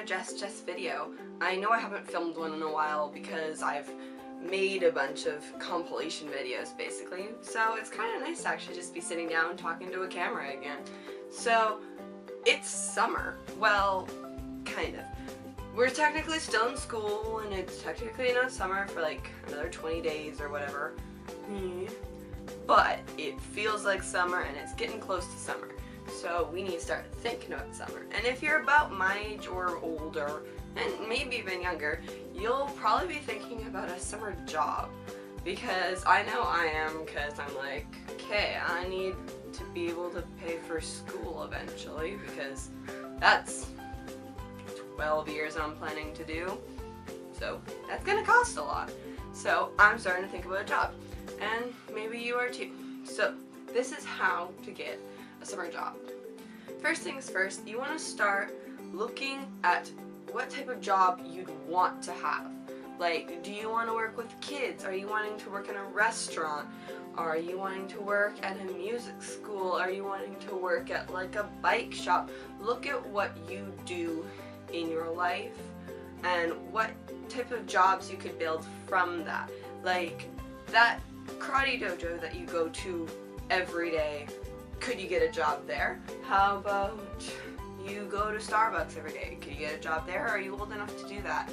Jess video. I know I haven't filmed one in a while because I've made a bunch of compilation videos basically, so it's kind of nice to actually just be sitting down and talking to a camera again. So it's summer. Well, kind of. We're technically still in school and it's technically not summer for like another 20 days or whatever. But it feels like summer and it's getting close to summer. So we need to start thinking about summer. And if you're about my age or older, and maybe even younger, you'll probably be thinking about a summer job. Because I know I am, because I'm like, okay, I need to be able to pay for school eventually, because that's 12 years I'm planning to do. So that's gonna cost a lot. So I'm starting to think about a job. And maybe you are too. So this is how to get a summer job. First things first, you want to start looking at what type of job you'd want to have. Like, do you want to work with kids? Are you wanting to work in a restaurant? Are you wanting to work at a music school? Are you wanting to work at like a bike shop? Look at what you do in your life and what type of jobs you could build from that. Like that karate dojo that you go to every day, could you get a job there? How about you go to Starbucks every day? Could you get a job there? Are you old enough to do that?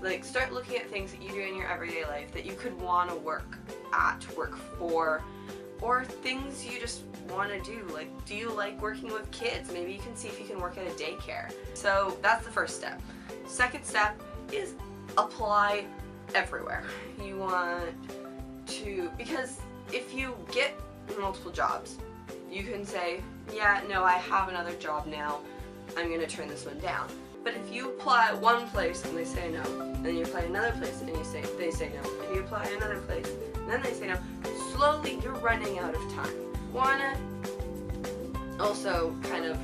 Like, start looking at things that you do in your everyday life that you could want to work at, work for, or things you just want to do. Like, do you like working with kids? Maybe you can see if you can work at a daycare. So that's the first step. Second step is apply everywhere. You want to, because if you get multiple jobs, you can say, yeah, no, I have another job now, I'm going to turn this one down. But if you apply one place and they say no, and then you apply another place and they say no, and you apply another place and then they say no, slowly you're running out of time. Want to also kind of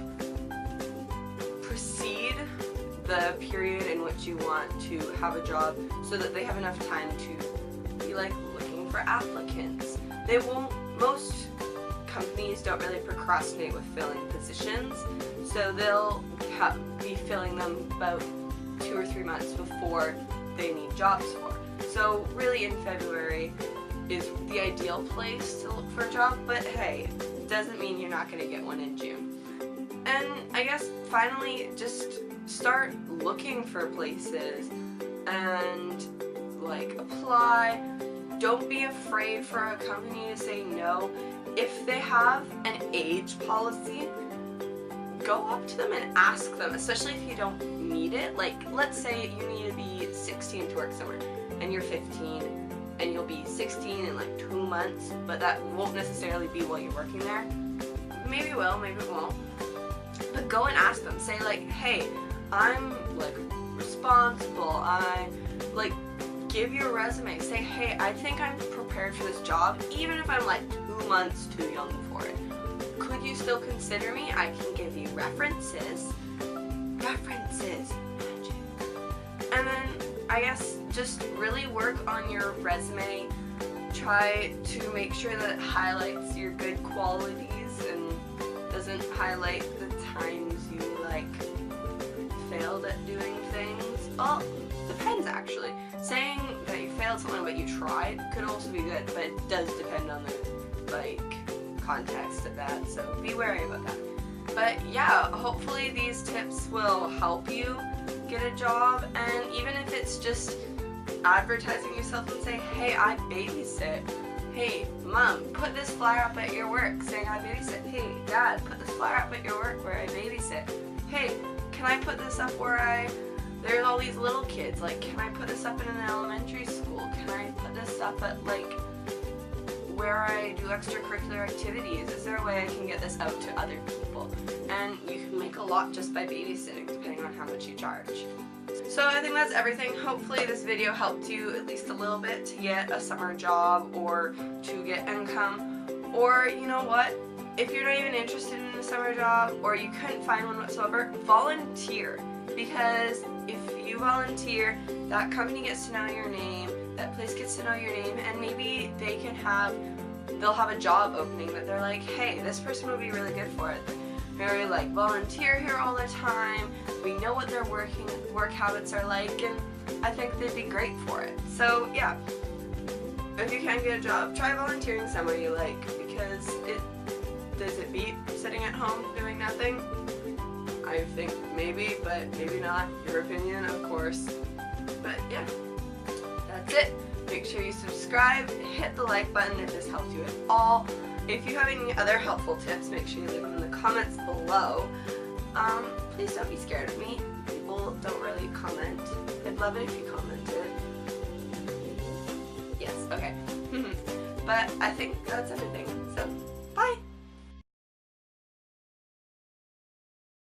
precede the period in which you want to have a job so that they have enough time to be like looking for applicants. They won't, most companies don't really procrastinate with filling positions, so they'll be filling them about 2 or 3 months before they need jobs for. So really in February is the ideal place to look for a job, but hey, it doesn't mean you're not going to get one in June. And I guess finally just start looking for places and like apply. Don't be afraid for a company to say no. If they have an age policy, go up to them and ask them, especially if you don't need it. Like, let's say you need to be 16 to work somewhere, and you're 15, and you'll be 16 in like 2 months, but that won't necessarily be while you're working there. Maybe it will, maybe it won't. But go and ask them. Say like, hey, I'm like responsible, give your resume. Say, hey, I think I'm prepared for this job, even if I'm like 2 months too young for it. Could you still consider me? I can give you references. References. Magic. And then, I guess, just really work on your resume. Try to make sure that it highlights your good qualities and doesn't highlight the times you, like, failed at doing things. Well, depends actually. Saying that you failed something but you tried could also be good, but it does depend on the, like, context of that, so be wary about that. But yeah, hopefully these tips will help you get a job, and even if it's just advertising yourself and say, hey, I babysit. Hey, mom, put this flyer up at your work saying I babysit. Hey, dad, put this flyer up at your work where I babysit. Hey, can I put this up where there's all these little kids, like, can I put this up in an elementary school? Can I put this up at, like, where I do extracurricular activities? Is there a way I can get this out to other people? And you can make a lot just by babysitting, depending on how much you charge. So I think that's everything. Hopefully this video helped you at least a little bit to get a summer job or to get income. Or, you know what? If you're not even interested in a summer job or you couldn't find one whatsoever, volunteer. Because if you volunteer, that company gets to know your name, that place gets to know your name, and maybe they'll have a job opening that they're like, hey, this person would be really good for it. very like volunteer here all the time. We know what their work habits are like, and I think they'd be great for it. So yeah, if you can get a job, try volunteering somewhere you like, because does it beat sitting at home doing nothing? I think maybe, but maybe not. Your opinion, of course. But yeah, that's it. Make sure you subscribe, hit the like button if this helped you at all. If you have any other helpful tips, make sure you leave them in the comments below. Please don't be scared of me. People don't really comment. I'd love it if you commented. Yes, okay. But I think that's everything.